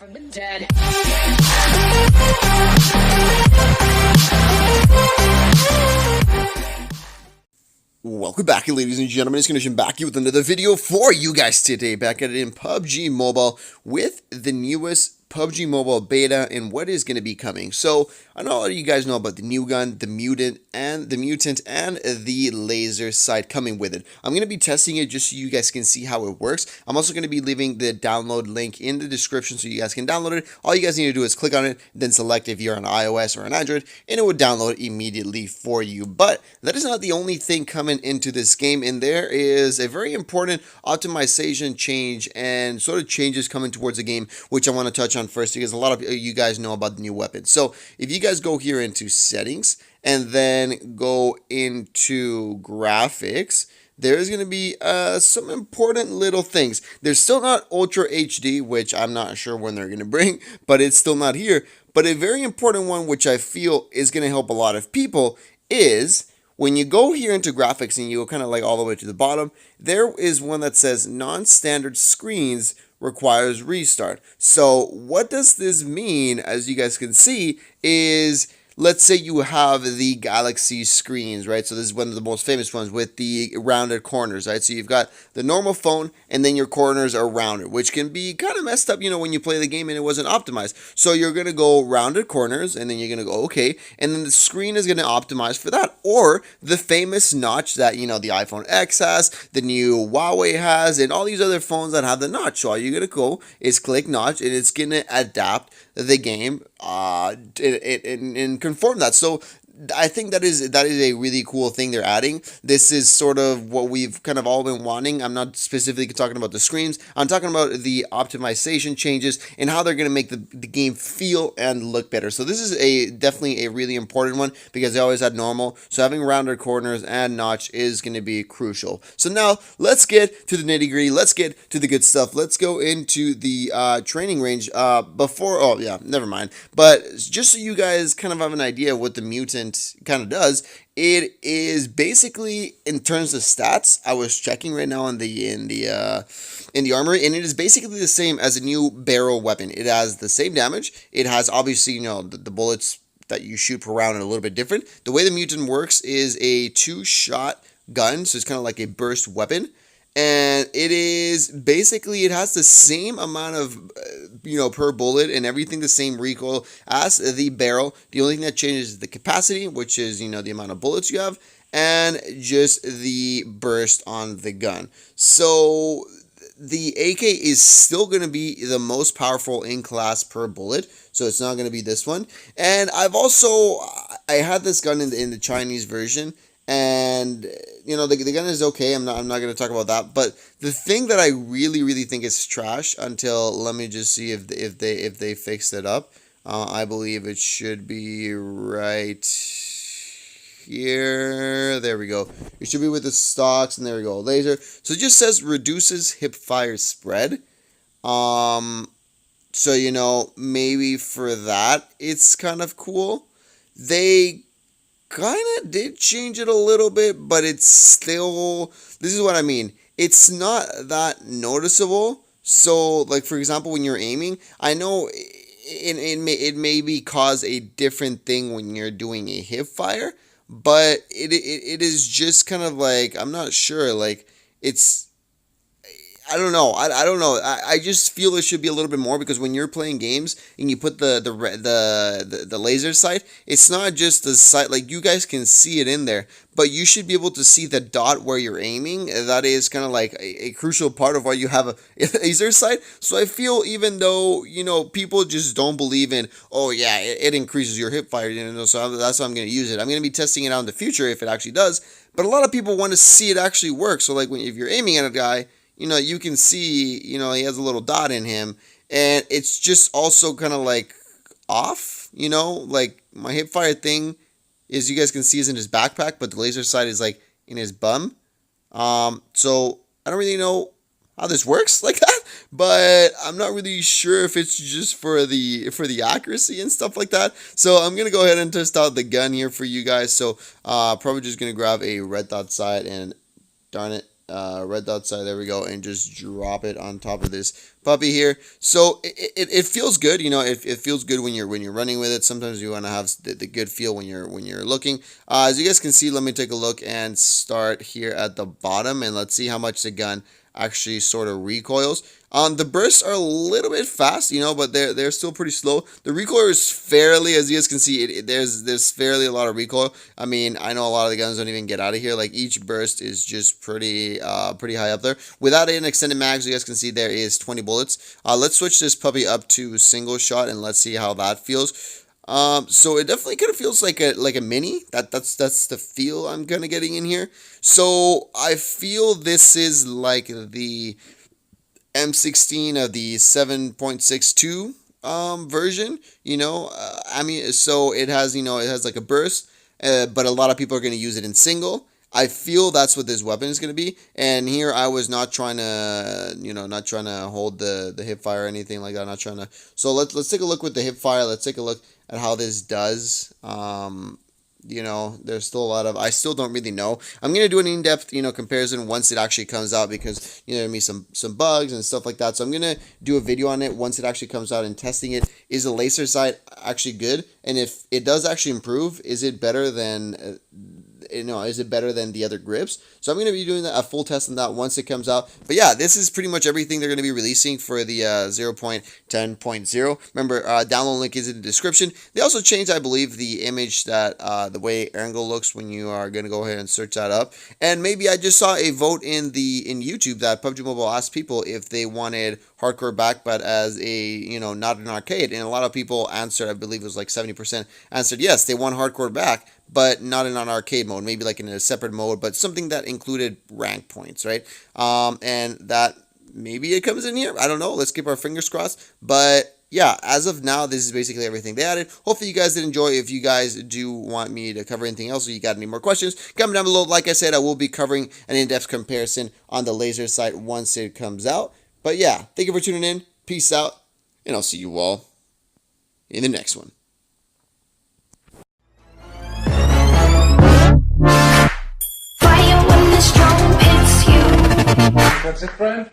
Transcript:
from the dead. Welcome back, ladies and gentlemen. It's Condition back here with another video for you guys today. Back at it in PUBG Mobile with the newest PUBG Mobile beta and what is going to be coming. So I know a lot of you guys know about the new gun, the Mutant, and the laser sight coming with it. I'm going to be testing it just so you guys can see how it works. I'm also going to be leaving the download link in the description so you guys can download it. All you guys need to do is click on it, then select if you're on iOS or on Android, and it will download immediately for you. But that is not the only thing coming into this game, and there is a very important optimization change and sort of changes coming towards the game, which I want to touch on first because a lot of you guys know about the new weapon. So if you guys go here into settings and then go into graphics, there's going to be some important little things. There's still not Ultra HD, which I'm not sure when they're going to bring, but it's still not here. But a very important one, which I feel is going to help a lot of people, is when you go here into graphics and you go kind of like all the way to the bottom, there is one that says non-standard screens requires restart. So what does this mean? As you guys can see, is let's say you have the Galaxy screens, right? So this is one of the most famous ones with the rounded corners, right? So you've got the normal phone and then your corners are rounded, which can be kind of messed up, when you play the game and it wasn't optimized. So you're going to go rounded corners and then you're going to go okay. And then the screen is going to optimize for that. Or the famous notch that, the iPhone X has, the new Huawei has, and all these other phones that have the notch. So all you're going to go is click notch and it's going to adapt the game and conform that. So I think that is a really cool thing they're adding. This is sort of what we've kind of all been wanting. I'm not specifically talking about the screens. I'm talking about the optimization changes and how they're going to make the game feel and look better. So this is definitely a really important one because they always had normal. So having rounded corners and notch is going to be crucial. So now let's get to the nitty gritty. Let's get to the good stuff. Let's go into the training range never mind. But just so you guys kind of have an idea what the Mutant kind of does, it is basically, in terms of stats, I was checking right now in the armory, and it is basically the same as a new barrel weapon. It has the same damage. It has obviously the bullets that you shoot per round are a little bit different. The way the Mutant works is a 2-shot gun, so it's kind of like a burst weapon. And it is basically, it has the same amount of, per bullet and everything, the same recoil as the barrel. The only thing that changes is the capacity, which is, the amount of bullets you have, and just the burst on the gun. So the AK is still going to be the most powerful in class per bullet. So it's not going to be this one. And I had this gun in the Chinese version. And the gun is okay. I'm not going to talk about that. But the thing that I really, really think is trash, until let me just see if they fixed it up. I believe it should be right here. There we go. It should be with the stocks, and there we go. Laser. So it just says reduces hip fire spread. So maybe for that it's kind of cool. They kind of did change it a little bit, but it's still, this is what I mean, it's not that noticeable. So like, for example, when you're aiming, I know it maybe cause a different thing when you're doing a hip fire, but it is just kind of like, I'm not sure, like it's, I don't know. I don't know. I just feel it should be a little bit more, because when you're playing games and you put the laser sight, it's not just the sight. Like, you guys can see it in there, but you should be able to see the dot where you're aiming. That is kind of like a crucial part of why you have a laser sight. So I feel, even though people just don't believe in, oh yeah, it increases your hip fire, so that's why I'm going to use it. I'm going to be testing it out in the future if it actually does. But a lot of people want to see it actually work. So like, if you're aiming at a guy, you can see, he has a little dot in him, and it's just also kind of like off, like my hip fire thing is, you guys can see, is in his backpack, but the laser sight is like in his bum. So I don't really know how this works like that, but I'm not really sure if it's just for the accuracy and stuff like that. So I'm gonna go ahead and test out the gun here for you guys. So probably just gonna grab a red dot sight, and darn it, red dot side. There we go, and just drop it on top of this puppy here. So it feels good, you know. It feels good when you're running with it. Sometimes you want to have the good feel when you're looking. As you guys can see, let me take a look and start here at the bottom, and let's see how much the gun actually sort of recoils. The bursts are a little bit fast, you know, but they're still pretty slow. The recoil is fairly, as you guys can see, there's fairly a lot of recoil. I mean, I know a lot of the guns don't even get out of here. Like, each burst is just pretty high up there. Without an extended mag, as you guys can see, there is 20 bullets. Let's switch this puppy up to single shot and let's see how that feels. So it definitely kind of feels like a mini. That's the feel I'm kind of getting in here. So I feel this is like the M16 of the 7.62 version, you know. I mean, so it has, you know, it has like a burst, but a lot of people are going to use it in single. I feel that's what this weapon is going to be. And here I was not trying to, you know, not trying to hold the hip fire or anything like that. Not trying to. So let's take a look with the hip fire. Let's take a look at how this does. You know, there's still a lot of, I still don't really know. I'm going to do an in-depth, you know, comparison once it actually comes out, because, you know, there'll be some bugs and stuff like that. So I'm going to do a video on it once it actually comes out and testing it. Is the laser sight actually good? And if it does actually improve, is it better than, you know, is it better than the other grips? So I'm going to be doing a full test on that once it comes out. But yeah, this is pretty much everything they're going to be releasing for the 0.10.0. Remember, download link is in the description. They also changed, I believe, the image that the way angle looks when you are going to go ahead and search that up. And maybe I just saw a vote in YouTube that PUBG Mobile asked people if they wanted hardcore back, but as a, you know, not an arcade. And a lot of people answered, I believe it was like 70% answered yes, they want hardcore back, but not in an arcade mode, maybe like in a separate mode, but something that included rank points, right? And that maybe it comes in here. I don't know. Let's keep our fingers crossed. But yeah, as of now, this is basically everything they added. Hopefully you guys did enjoy. If you guys do want me to cover anything else, or you got any more questions, comment down below. Like I said, I will be covering an in-depth comparison on the laser sight once it comes out. But yeah, thank you for tuning in. Peace out, and I'll see you all in the next one. Fire when the storm hits you. That's it, friend?